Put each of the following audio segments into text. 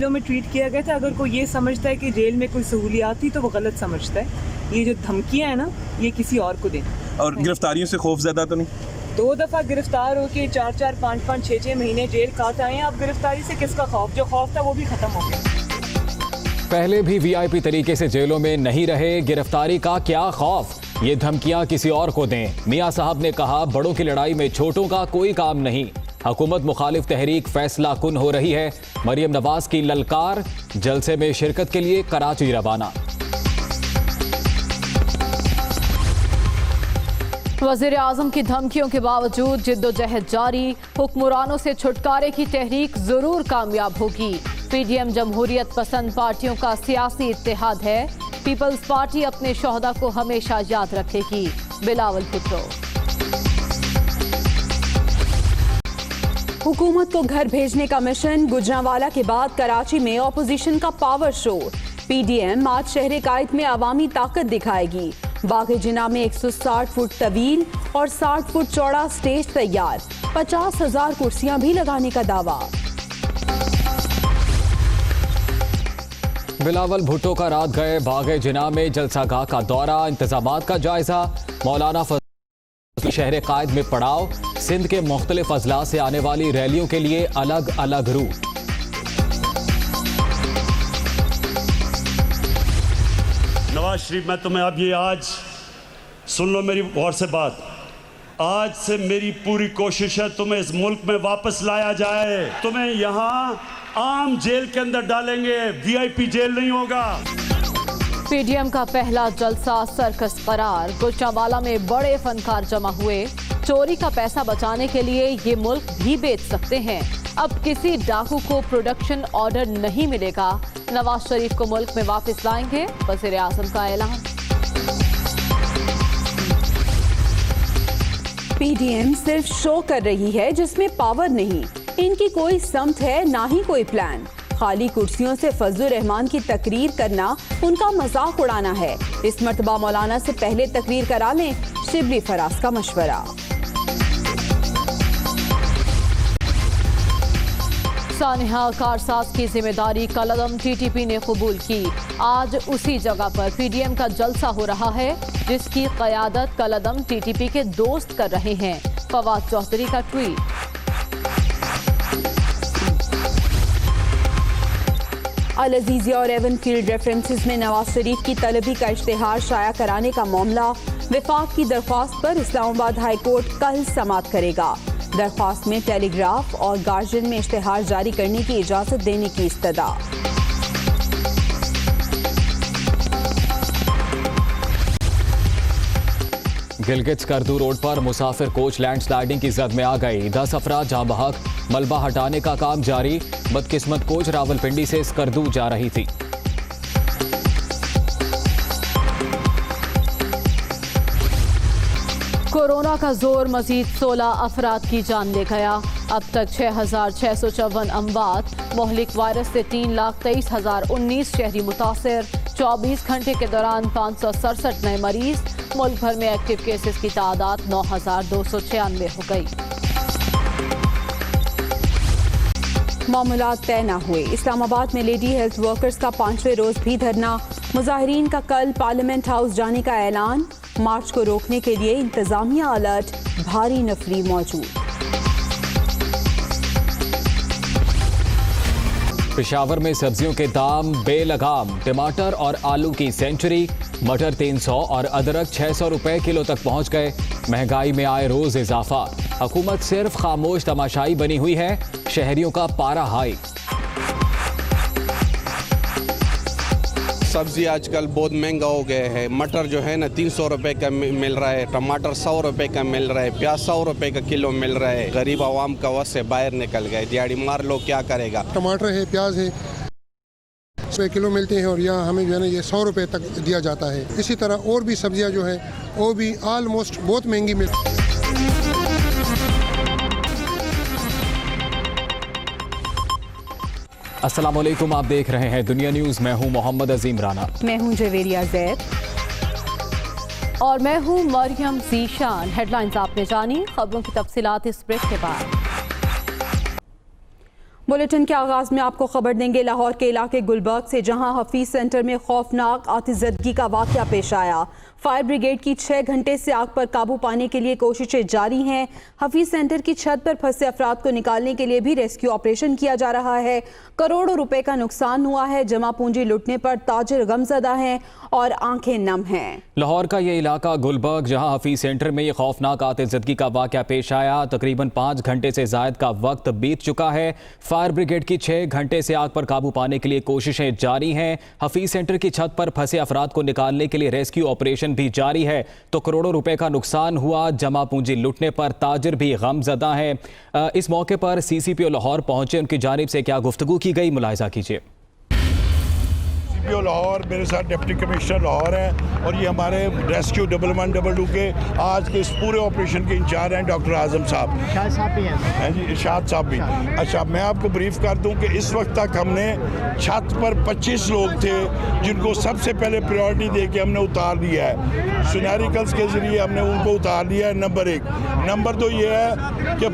जेलों में ट्रीट किया गया था। अगर कोई ये समझता है कि जेल में कोई सहूलियात थी तो वो गलत समझता है। ये जो धमकियाँ हैं ना, ये किसी और को दें। और गिरफ्तारियों से खौफ ज़्यादा तो नहीं? 2 दफ़ा गिरफ्तार होके 4-4, 5-5, 6-6 महीने जेल काट आए हैं। अब गिरफ्तारी से किसका खौफ? जो खौफ था वो भी खत्म हो गया। पहले भी वीआईपी तरीके से जेलों में नहीं रहे, गिरफ्तारी का क्या खौफ? ये धमकियां किसी और को दें। मियां साहब ने कहा, बड़ों की लड़ाई में छोटों का कोई काम नहीं। हुकूमत मुखालिफ तहरीक फैसला कुन हो रही है। मरियम नवाज की ललकार, जलसे में शिरकत के लिए कराची रवाना। वज़ीर आज़म की धमकियों के बावजूद जिद्दोजहद जारी। हुक्मरानों से छुटकारे की तहरीक जरूर कामयाब होगी। पीडीएम जमहूरियत पसंद पार्टियों का सियासी इत्तेहाद है। पीपल्स पार्टी अपने शोहदा को हमेशा याद रखेगी। बिलावल भुट्टो। हुकूमत को घर भेजने का मिशन, गुजरांवाला के बाद कराची में ऑपोजिशन का पावर शो। पीडीएम आज शहर कायद में अवामी ताकत दिखाएगी। बाग़े जिना में 160 फुट तवील और 60 फुट चौड़ा स्टेज तैयार। 50,000 कुर्सियां भी लगाने का दावा। बिलावल भुट्टो का रात गए बाग़े जिना में जलसागाह का दौरा, इंतजामात का जायजा। मौलाना फजल शहर कायद में पड़ाव। सिंध के मुख्तलिफ अजला से आने वाली रैलियों के लिए अलग अलग रूट। नवाज शरीफ, मैं तुम्हें अब ये आज सुन लो मेरी गौर से बात। आज से मेरी पूरी कोशिश है तुम्हें इस मुल्क में वापस लाया जाए। तुम्हें यहाँ आम जेल के अंदर डालेंगे, वीआईपी जेल नहीं होगा। पीडीएम का पहला जलसा सर्कस करार। गुजरांवाला में बड़े फनकार जमा हुए। चोरी का पैसा बचाने के लिए ये मुल्क भी बेच सकते हैं। अब किसी डाकू को प्रोडक्शन ऑर्डर नहीं मिलेगा। नवाज शरीफ को मुल्क में वापस लाएंगे, वज़ीर आज़म का ऐलान। पीडीएम सिर्फ शो कर रही है जिसमें पावर नहीं। इनकी कोई समत है ना ही कोई प्लान। खाली कुर्सियों से फजलुर रहमान की तकरीर करना उनका मजाक उड़ाना है। इस मर्तबा मौलाना से पहले तकरीर करा लें, शिबली फराज का मशवरा। सानिहा कारसाज की जिम्मेदारी कलदम टीटीपी ने कबूल की। आज उसी जगह पर पीडीएम का जलसा हो रहा है जिसकी क़यादत कलदम टीटीपी के दोस्त कर रहे हैं। फवाद चौधरी का ट्वीट। अल अजीज़िया और एवन फील्ड रेफरेंसेस में नवाज शरीफ की तलबी का इश्तिहार शाया कराने का मामला। विफाक की दरख्वास्त पर इस्लामाबाद हाई कोर्ट कल समाअत करेगा। दरख्वास्त में टेलीग्राफ और गार्जियन में इश्तिहार जारी करने की इजाजत देने की इस्तदा। गिलगित स्कर्दू रोड पर मुसाफिर कोच लैंडस्लाइडिंग की जद में आ गई। 10 अफराद जहां बहक, मलबा हटाने का काम जारी। बदकिस्मत कोच रावलपिंडी से स्कर्दू जा रही थी। कोरोना का जोर, मजीद 16 अफराद की जान ले गया। अब तक 6,654 अमवात। मोहलिक वायरस से 3,23,019 शहरी मुतासर। 24 घंटे के दौरान 567 नए मरीज। मुल्क भर में एक्टिव केसेस की तादाद 9,296 हो गई। मामूलात तय न हुए। इस्लामाबाद में लेडी हेल्थ वर्कर्स का 5वें रोज भी धरना। मुजाहिरीन का कल पार्लियामेंट हाउस जाने का ऐलान। मार्च को रोकने के लिए इंतजामिया अलर्ट, भारी नफरी मौजूद। पेशावर में सब्जियों के दाम बेलगाम। टमाटर और आलू की सेंचुरी। मटर 300 और अदरक 600 रुपए किलो तक पहुंच गए। महंगाई में आए रोज इजाफा। हुकूमत सिर्फ खामोश तमाशाई बनी हुई है। शहरियों का पारा हाई। सब्जी आजकल बहुत महंगा हो गया है। मटर जो है ना 300 रुपए का मिल रहा है। टमाटर 100 रुपए का मिल रहा है। प्याज 100 रुपए का किलो मिल रहा है। गरीब आवाम का वस से बाहर निकल गए। दिहाड़ी मार लोग क्या करेगा। टमाटर है, प्याज है, 100 किलो मिलते हैं और यहाँ हमें जो है ना ये 100 रुपए तक दिया जाता है। इसी तरह और भी सब्जियाँ जो है वो भी ऑलमोस्ट बहुत महंगी मिलती है। अस्सलाम वालेकुम, आप देख रहे हैं दुनिया न्यूज़। मैं हूं मोहम्मद अजीम राना। मैं हूं जवेरिया जैद और मैं हूं मरियम ज़ीशान। हेडलाइंस आपने जानी, खबरों की तफसीलात इस ब्रेक के बाद। बुलेटिन के आगाज में आपको खबर देंगे लाहौर के इलाके गुलबर्ग से, जहां हफीज सेंटर में खौफनाक आतिशबाजी का वाकया पेश आया। फायर ब्रिगेड की 6 घंटे से आग पर काबू पाने के लिए कोशिशें जारी हैं। हफीज सेंटर की छत पर फंसे अफराद को निकालने के लिए भी रेस्क्यू ऑपरेशन किया जा रहा है। करोड़ों रुपए का नुकसान हुआ है। जमा पूंजी लुटने पर ताजिर गमजदा हैं और आंखें नम हैं। लाहौर का ये इलाका गुलबर्ग, जहां हफीज सेंटर में ये खौफनाक आतिशबाजी का वाकया पेश आया। तकरीबन 5 घंटे से जायद का वक्त बीत चुका है। फायर ब्रिगेड की 6 घंटे से आग पर काबू पाने के लिए कोशिशें जारी हैं। हफीज सेंटर की छत पर फंसे अफराद को निकालने के लिए रेस्क्यू ऑपरेशन भी जारी है। तो करोड़ों रुपए का नुकसान हुआ। जमा पूंजी लुटने पर ताजिर भी गमजदा है। इस मौके पर सीसीपीओ लाहौर पहुंचे, उनकी जानिब से क्या गुफ्तगू की गई, मुलाहिजा कीजिए। सीसीपीओ लाहौर, मेरे साथ डिप्टी कमिश्नर लाहौर हैं और ये हमारे रेस्क्यू 1112 के आज के इस पूरे ऑपरेशन के इंचार्ज हैं डॉक्टर आजम साहब। इरशाद साहब भी हैं जी, इरशाद साहब भी। अच्छा, मैं आपको ब्रीफ कर दूं कि इस वक्त तक हमने छत पर 25 लोग थे जिनको सबसे पहले प्रायोरिटी दे के हमने उतार दिया है। सुनैरिकल्स के ज़रिए हमने उनको उतार दिया है, नंबर 1। नंबर 2 ये है कि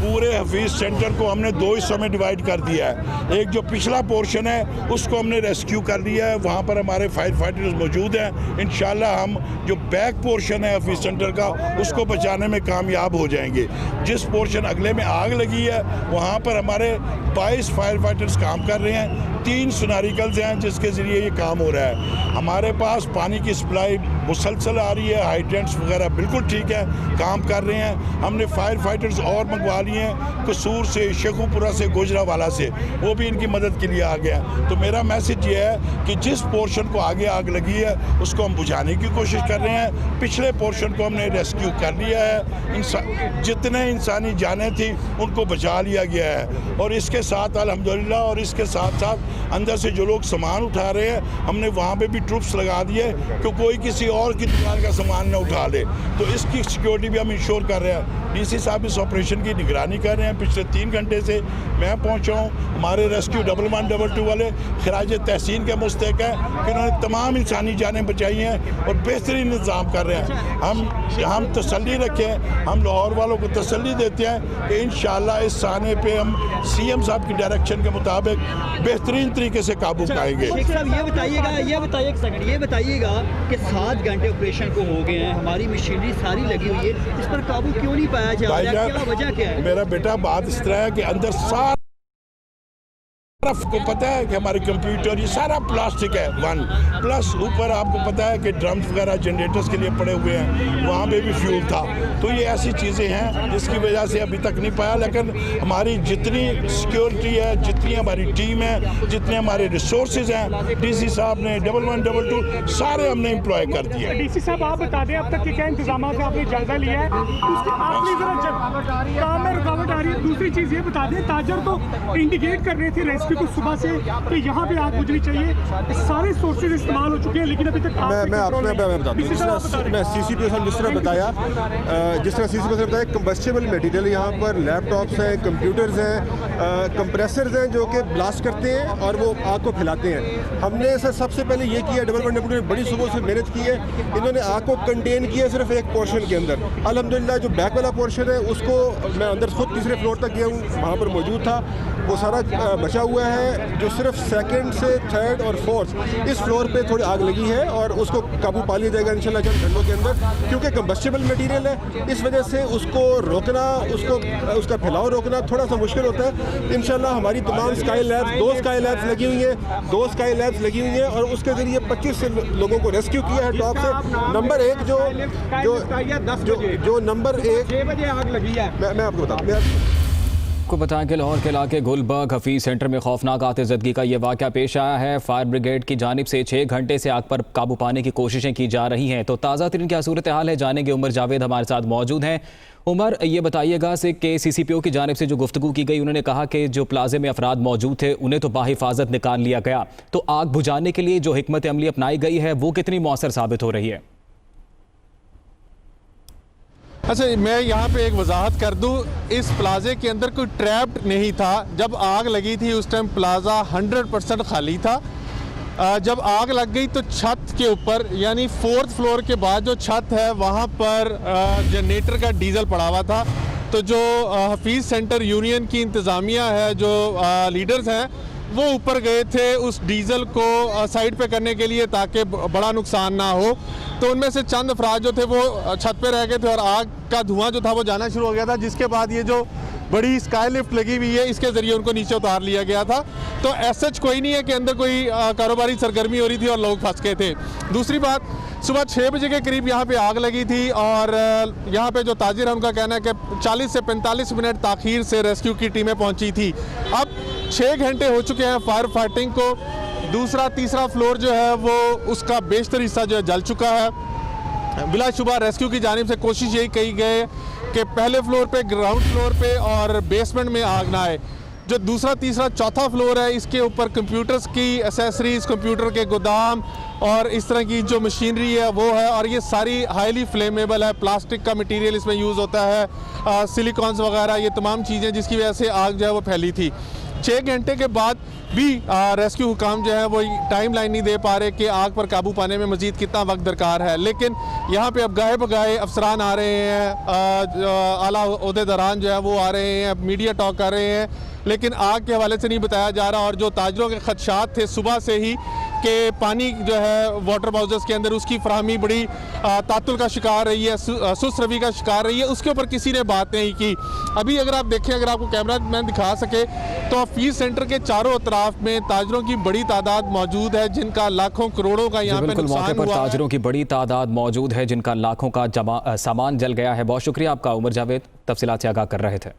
पूरे हफीज सेंटर को हमने 2 हिस्सों में डिवाइड कर दिया है। एक जो पिछला पोर्शन है उसको हमने रेस्क्यू कर लिया है, वहाँ पर हमारे फायर फाइटर्स मौजूद हैं। इंशाल्लाह हम जो बैक पोर्शन है हफीज सेंटर का उसको बचाने में कामयाब हो जाएंगे। जिस पोर्शन अगले में आग लगी है वहाँ पर हमारे 22 फायर फाइटर्स काम कर रहे हैं। 3 सुनारिकल्स हैं जिसके ज़रिए ये काम हो रहा है। हमारे पास पानी की सप्लाई मुसलसल आ रही है, हाइड्रेंट्स वगैरह बिल्कुल ठीक है, काम कर रहे हैं। हमने फायर फाइटर्स और मंगवा लिए हैं कसूर से, शेखुपुरा से, गुजरावाला से, वो भी इनकी मदद के लिए आ गया। तो मेरा मैसेज ये है कि जिस पोर्शन को आगे आग लगी है उसको हम बुझाने की कोशिश कर रहे हैं। पिछले पोर्शन को हमने रेस्क्यू कर लिया है। जितने इंसानी जानें थी उनको बचा लिया गया है। और इसके साथ अल्हम्दुलिल्लाह, और इसके साथ साथ अंदर से जो लोग सामान उठा रहे हैं हमने वहाँ पे भी ट्रूप्स लगा दिए कि कोई किसी और की दुकान का सामान न उठा ले। तो इसकी सिक्योरिटी भी हम इंश्योर कर रहे हैं। डीसी साहब इस ऑपरेशन की निगरानी कर रहे हैं। पिछले 3 घंटे से मैं पहुँचा हूँ। हमारे रेस्क्यू 1112 वाले खराज तहसीन के मुस्तक है कि उन्होंने तमाम इंसानी जानें बचाई हैं और बेहतरीन इंतजाम कर रहे हैं। हम तसल्ली रखें, हम लाहौर वालों को तसल्ली देते हैं कि इंशाअल्लाह इस साने पे हम सीएम साहब की डायरेक्शन के मुताबिक बेहतरीन तरीके से काबू पाएंगे। शेख साहब ये बताइए एक सेकंड, ये बताइएगा कि 7 घंटे ऑपरेशन को हो गए हैं, हमारी मशीनरी सारी लगी हुई है, इस पर काबू क्यों नहीं पाया जा रहा, क्या वजह क्या है? मेरा बेटा, बात इस तरह है कि अंदर सारा को पता है कि हमारे कंप्यूटर ये सारा प्लास्टिक है 1 प्लस ऊपर आपको पता है कि ड्रम्स वगैरह जनरेटर्स के लिए पड़े हुए हैं, वहाँ पे भी फ्यूल था। तो ये ऐसी चीज़ें हैं जिसकी वजह से अभी तक नहीं पाया। लेकिन हमारी जितनी सिक्योरिटी है, जितनी हमारी टीम है, जितने हमारे रिसोर्सेज हैं, डीसी साहब ने 1112 सारे हमने एम्प्लॉय कर दिए। डीसी साहब आप बता दें अब तक के क्या इंतजाम है, आपने जायजा लिया है, आपने काम में रुकावट आ रही है। दूसरी चीज़ ये बता दें, ताजर तो इंडिकेट कर रहे थे रेस्क्यू को सुबह से कि यहाँ पे आग बुझनी चाहिए, सारे सोर्सेज इस्तेमाल हो चुके हैं लेकिन अभी तक मैं बताता हूँ। मैं सीसीपीओ साहब जिस तरह बताया, सीसीपीओ साहब बताया, कंबस्टेबल मटेरियल यहाँ पर लैपटॉप्स हैं, कंप्यूटर्स हैं, कंप्रेसर्स हैं जो कि ब्लास्ट करते हैं और वो आग को फैलाते हैं। हमने सर सबसे पहले ये किया, 1112 ने बड़ी सुबह से मेहनत की है। इन्होंने आग को कंटेन किया सिर्फ एक पोर्शन के अंदर। अल्हम्दुलिल्लाह जो बैक वाला पोर्शन है उसको मैं अंदर खुद 3रे फ्लोर तक गया हूँ, वहाँ पर मौजूद था, वो सारा बचा हुआ है। जो सिर्फ 2nd से 3rd और 4th इस फ्लोर पे थोड़ी आग लगी है और उसको काबू पा लिया जाएगा इंशाल्लाह चंद घंटों के अंदर, क्योंकि कंबस्टेबल मटेरियल है, इस वजह से उसको रोकना, उसका फैलाव रोकना थोड़ा सा मुश्किल होता है। इंशाल्लाह हमारी तमाम स्काई लैब्स, 2 स्काई लैब्स लगी हुई हैं, 2 स्काई लैब्स लगी हुई हैं और उसके ज़रिए 25 लोगों को रेस्क्यू किया है टॉप से। नंबर 1 जो नंबर 1 6 बजे आग लगी है, मैं आपको बताऊँ। आपको बताएं कि लाहौर के इलाके गुलबर्ग हफीज सेंटर में खौफनाक आतिशबाजी का ये वाकया पेश आया है। फायर ब्रिगेड की जानिब से 6 घंटे से आग पर काबू पाने की कोशिशें की जा रही हैं। तो ताज़ा तरीन क्या सूरत हाल है जानेंगे, उमर जावेद हमारे साथ मौजूद हैं। उमर, ये बताइएगा से कि सीसीपीओ की जानिब से जो गुफ्तगू की गई, उन्होंने कहा कि जो प्लाजे में अफराद मौजूद थे उन्हें तो बाहिफाजत निकाल लिया गया, तो आग बुझाने के लिए जो हिकमत अमली अपनाई गई है वो कितनी मौसर साबित हो रही है? अच्छा, मैं यहाँ पे एक वजाहत कर दूँ, इस प्लाजे के अंदर कोई ट्रैप्ड नहीं था। जब आग लगी थी उस टाइम प्लाजा 100% खाली था। जब आग लग गई तो छत के ऊपर, यानी 4th फ्लोर के बाद जो छत है वहाँ पर जनरेटर का डीजल पड़ा हुआ था। तो जो हफीज़ सेंटर यूनियन की इंतज़ामिया है, जो लीडर्स हैं, वो ऊपर गए थे उस डीज़ल को साइड पे करने के लिए ताकि बड़ा नुकसान ना हो। तो उनमें से चंद अफराद जो थे वो छत पे रह गए थे और आग का धुआं जो था वो जाना शुरू हो गया था, जिसके बाद ये जो बड़ी स्काई लिफ्ट लगी हुई है इसके ज़रिए उनको नीचे उतार लिया गया था। तो ऐसा कोई नहीं है कि अंदर कोई कारोबारी सरगर्मी हो रही थी और लोग फंस गए थे। दूसरी बात, सुबह 6 बजे के करीब यहाँ पे आग लगी थी और यहाँ पे जो ताजिर है उनका कहना है कि 40 से 45 मिनट ताख़ीर से रेस्क्यू की टीमें पहुँची थी। अब 6 घंटे हो चुके हैं फायर फाइटिंग को। दूसरा तीसरा फ्लोर जो है वो उसका बेशतर हिस्सा जो है जल चुका है। बिलाशुबा रेस्क्यू की जानिब से कोशिश यही कही गई कि पहले फ्लोर पे, ग्राउंड फ्लोर पे और बेसमेंट में आग ना आए। जो दूसरा तीसरा चौथा फ्लोर है इसके ऊपर कंप्यूटर्स की एसेसरीज, कंप्यूटर के गोदाम और इस तरह की जो मशीनरी है वो है, और ये सारी हाईली फ्लेमेबल है। प्लास्टिक का मटेरियल इसमें यूज़ होता है, सिलिकॉन्स वगैरह, ये तमाम चीज़ें जिसकी वजह से आग जो है वो फैली थी। 6 घंटे के बाद भी रेस्क्यू हुकाम जो है वो टाइम लाइन नहीं दे पा रहे कि आग पर काबू पाने में मज़ीद कितना वक्त दरकार है। लेकिन यहाँ पे अब गाहे बगाहे अफसरान आ रहे हैं, आला ओहदेदारान जो है वो आ रहे हैं, मीडिया टॉक कर रहे हैं, लेकिन आग के हवाले से नहीं बताया जा रहा। और जो ताजरों के खदशात थे सुबह से ही कि पानी जो है वाटर हाउसेस के अंदर उसकी फराहमी बड़ी तातुल का शिकार रही है, सुस्त रवि का शिकार रही है, उसके ऊपर किसी ने बात नहीं की। अभी अगर आप देखें, अगर आपको कैमरा मैन दिखा सके तो हफीज़ सेंटर के चारों अतराफ में ताजरों की बड़ी तादाद मौजूद है जिनका लाखों करोड़ों का यहाँ पे नुकसान हुआ। ताजरों की बड़ी तादाद मौजूद है जिनका लाखों का सामान जल गया है। बहुत शुक्रिया आपका उमर जावेद, तफसीलात से आगाह कर रहे थे।